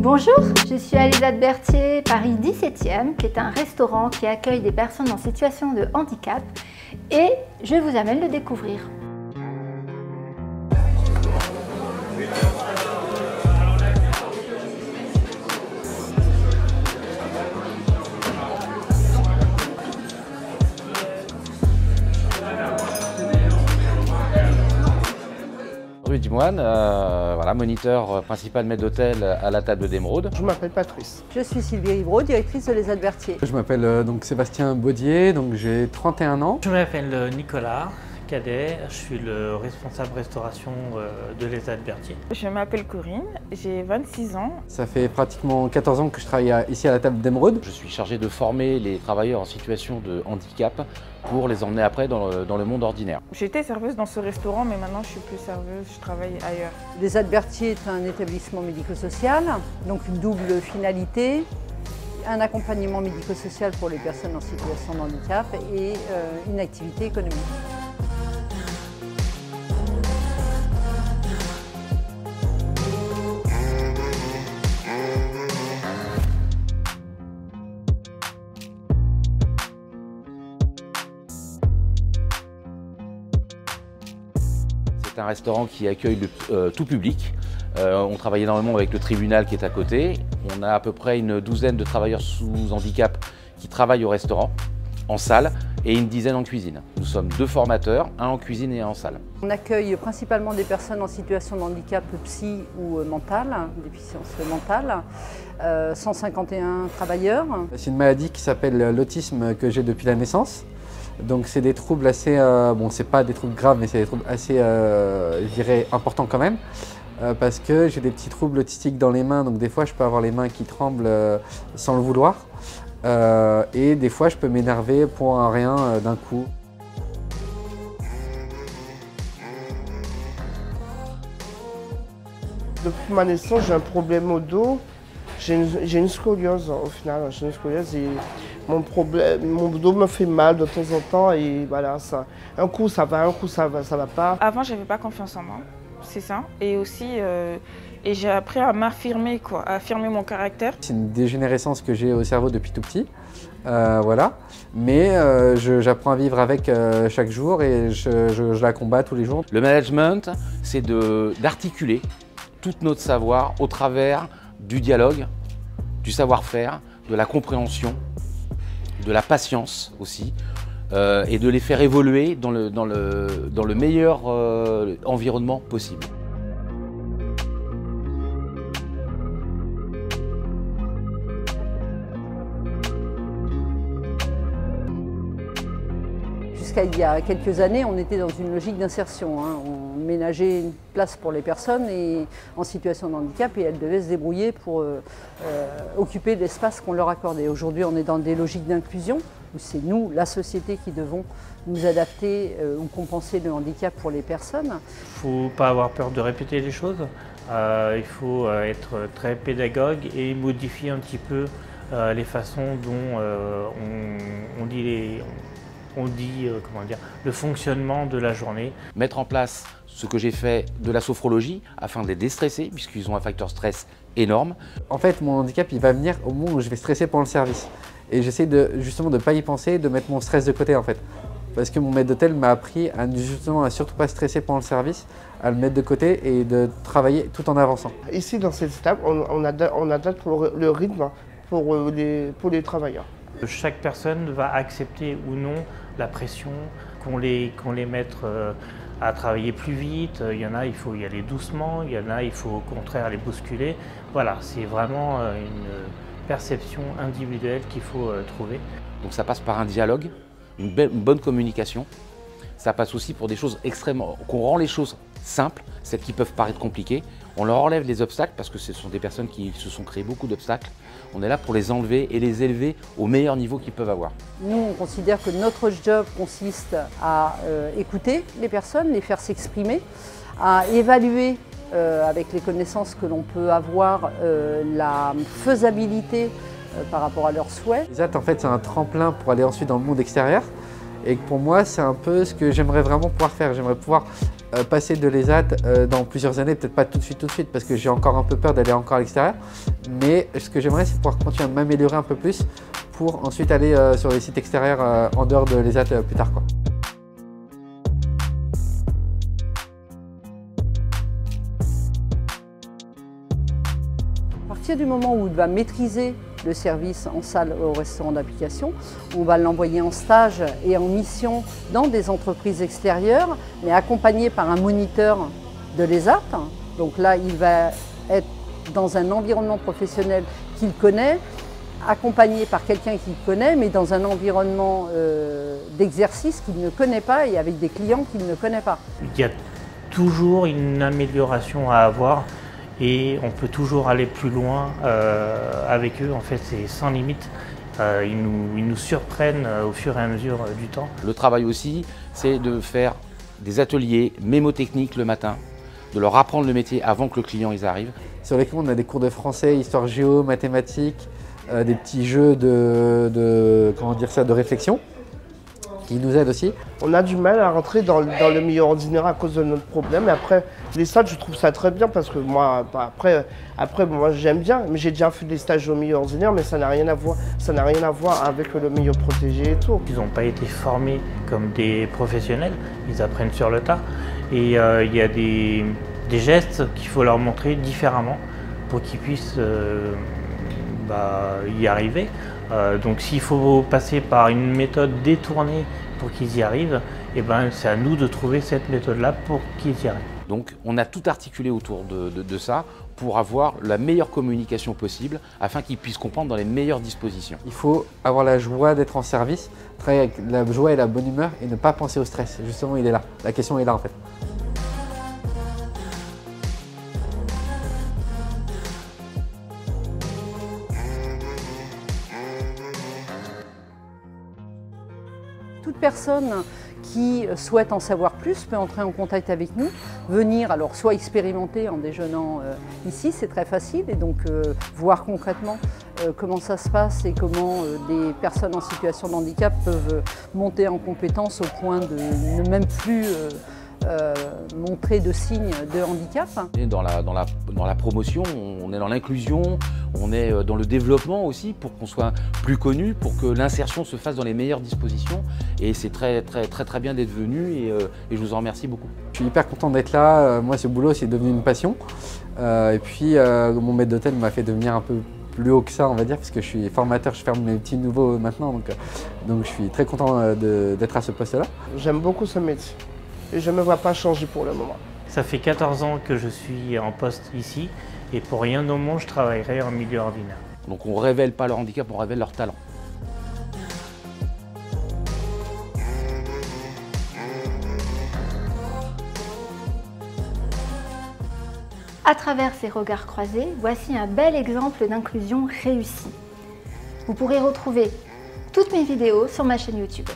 Bonjour, je suis Alizade Berthier, Paris 17e, qui est un restaurant qui accueille des personnes en situation de handicap et je vous amène le découvrir. Rue du Moine, voilà, moniteur principal maître d'hôtel à la table d'Émeraude. Je m'appelle Patrice. Je suis Sylvie Rivraud, directrice de l'Alizade Berthier. Je m'appelle donc Sébastien Baudier, donc j'ai 31 ans. Je m'appelle Nicolas Cadet, je suis le responsable restauration de l'Alizade Berthier. Je m'appelle Corinne, j'ai 26 ans. Ça fait pratiquement 14 ans que je travaille ici à la table d'Émeraude. Je suis chargé de former les travailleurs en situation de handicap pour les emmener après dans le monde ordinaire. J'étais serveuse dans ce restaurant, mais maintenant je suis plus serveuse, je travaille ailleurs. L'Alizade Berthier est un établissement médico-social, donc une double finalité. Un accompagnement médico-social pour les personnes en situation de handicap et une activité économique. C'est un restaurant qui accueille tout public. On travaille énormément avec le tribunal qui est à côté. On a à peu près une douzaine de travailleurs sous handicap qui travaillent au restaurant, en salle, et une dizaine en cuisine. Nous sommes 2 formateurs, un en cuisine et un en salle. On accueille principalement des personnes en situation de handicap psy ou mental, déficience mentale, 151 travailleurs. C'est une maladie qui s'appelle l'autisme que j'ai depuis la naissance. Donc c'est des troubles assez, bon c'est pas des troubles graves mais c'est des troubles assez, je dirais, importants quand même. Parce que j'ai des petits troubles autistiques dans les mains, donc des fois je peux avoir les mains qui tremblent sans le vouloir. Et des fois je peux m'énerver pour un rien d'un coup. Depuis ma naissance, j'ai un problème au dos. J'ai une scoliose au final. J'ai une scoliose et mon dos me fait mal de temps en temps. Et voilà, un coup ça va, un coup ça va pas. Avant, j'avais pas confiance en moi, c'est ça. Et aussi, j'ai appris à m'affirmer, à affirmer mon caractère. C'est une dégénérescence que j'ai au cerveau depuis tout petit, voilà. Mais j'apprends à vivre avec chaque jour et je la combats tous les jours. Le management, c'est d'articuler tout notre savoir au travers du dialogue, du savoir-faire, de la compréhension, de la patience aussi, et de les faire évoluer dans le meilleur environnement possible. Jusqu'à il y a quelques années, on était dans une logique d'insertion. On ménageait une place pour les personnes en situation de handicap et elles devaient se débrouiller pour occuper l'espace qu'on leur accordait. Aujourd'hui, on est dans des logiques d'inclusion où c'est nous, la société, qui devons nous adapter ou compenser le handicap pour les personnes. Il ne faut pas avoir peur de répéter les choses, il faut être très pédagogue et modifier un petit peu les façons dont on dit le fonctionnement de la journée. Mettre en place ce que j'ai fait de la sophrologie afin de les déstresser puisqu'ils ont un facteur stress énorme. En fait, mon handicap, il va venir au moment où je vais stresser pendant le service. Et j'essaie justement de ne pas y penser, de mettre mon stress de côté en fait. Parce que mon maître d'hôtel m'a appris à surtout pas stresser pendant le service, à le mettre de côté et de travailler tout en avançant. Ici, dans cette table, on adapte le rythme pour les travailleurs. Chaque personne va accepter ou non la pression, qu'on les mette à travailler plus vite. Il y en a, il faut y aller doucement, il y en a, il faut au contraire les bousculer. Voilà, c'est vraiment une perception individuelle qu'il faut trouver. Donc ça passe par un dialogue, une bonne communication. Ça passe aussi pour des choses extrêmement, qu'on rend les choses simples, celles qui peuvent paraître compliquées. On leur enlève les obstacles parce que ce sont des personnes qui se sont créées beaucoup d'obstacles. On est là pour les enlever et les élever au meilleur niveau qu'ils peuvent avoir. Nous, on considère que notre job consiste à écouter les personnes, les faire s'exprimer, à évaluer avec les connaissances que l'on peut avoir la faisabilité par rapport à leurs souhaits. L'Alizade, en fait, c'est un tremplin pour aller ensuite dans le monde extérieur. Et pour moi, c'est un peu ce que j'aimerais vraiment pouvoir faire. J'aimerais pouvoir passer de l'ESAT dans plusieurs années, peut-être pas tout de suite, parce que j'ai encore un peu peur d'aller encore à l'extérieur. Mais ce que j'aimerais, c'est pouvoir continuer à m'améliorer un peu plus pour ensuite aller sur les sites extérieurs en dehors de l'ESAT plus tard, quoi. À partir du moment où il va maîtriser le service en salle au restaurant d'application, on va l'envoyer en stage et en mission dans des entreprises extérieures, mais accompagné par un moniteur de l'ESAT. Donc là, il va être dans un environnement professionnel qu'il connaît, accompagné par quelqu'un qu'il connaît, mais dans un environnement d'exercice qu'il ne connaît pas et avec des clients qu'il ne connaît pas. Il y a toujours une amélioration à avoir. Et on peut toujours aller plus loin avec eux, en fait c'est sans limite. Ils nous surprennent au fur et à mesure du temps. Le travail aussi, c'est de faire des ateliers mémotechniques le matin, de leur apprendre le métier avant que le client arrive. Sur lesquels on a des cours de français, histoire géo, mathématiques, des petits jeux de réflexion qui nous aident aussi. On a du mal à rentrer dans le milieu ordinaire à cause de notre problème. Et après, les stages, je trouve ça très bien parce que moi, moi j'aime bien. Mais j'ai déjà fait des stages au milieu ordinaire, mais ça n'a rien à voir avec le milieu protégé et tout. Ils n'ont pas été formés comme des professionnels, ils apprennent sur le tas. Et il y a des gestes qu'il faut leur montrer différemment pour qu'ils puissent y arriver. Donc s'il faut passer par une méthode détournée pour qu'ils y arrivent, c'est à nous de trouver cette méthode-là pour qu'ils y arrivent. Donc on a tout articulé autour de ça pour avoir la meilleure communication possible afin qu'ils puissent comprendre dans les meilleures dispositions. Il faut avoir la joie d'être en service, travailler avec la joie et la bonne humeur et ne pas penser au stress. Justement, il est là. La question est là en fait. Toute personne qui souhaite en savoir plus peut entrer en contact avec nous, venir alors soit expérimenter en déjeunant ici, c'est très facile, et donc voir concrètement comment ça se passe et comment des personnes en situation de handicap peuvent monter en compétence au point de ne même plus montrer de signes de handicap. Et dans la promotion, on est dans l'inclusion, on est dans le développement aussi pour qu'on soit plus connu, pour que l'insertion se fasse dans les meilleures dispositions. Et c'est très bien d'être venu et je vous en remercie beaucoup. Je suis hyper content d'être là. Moi, ce boulot, c'est devenu une passion. Et puis, mon maître d'hôtel m'a fait devenir un peu plus haut que ça, on va dire, parce que je suis formateur, je ferme mes petits nouveaux maintenant. Donc je suis très content d'être à ce poste-là. J'aime beaucoup ce métier. Et je ne me vois pas changer pour le moment. Ça fait 14 ans que je suis en poste ici et pour rien au monde je travaillerai en milieu ordinaire. Donc on ne révèle pas leur handicap, on révèle leur talent. À travers ces regards croisés, voici un bel exemple d'inclusion réussie. Vous pourrez retrouver toutes mes vidéos sur ma chaîne YouTube.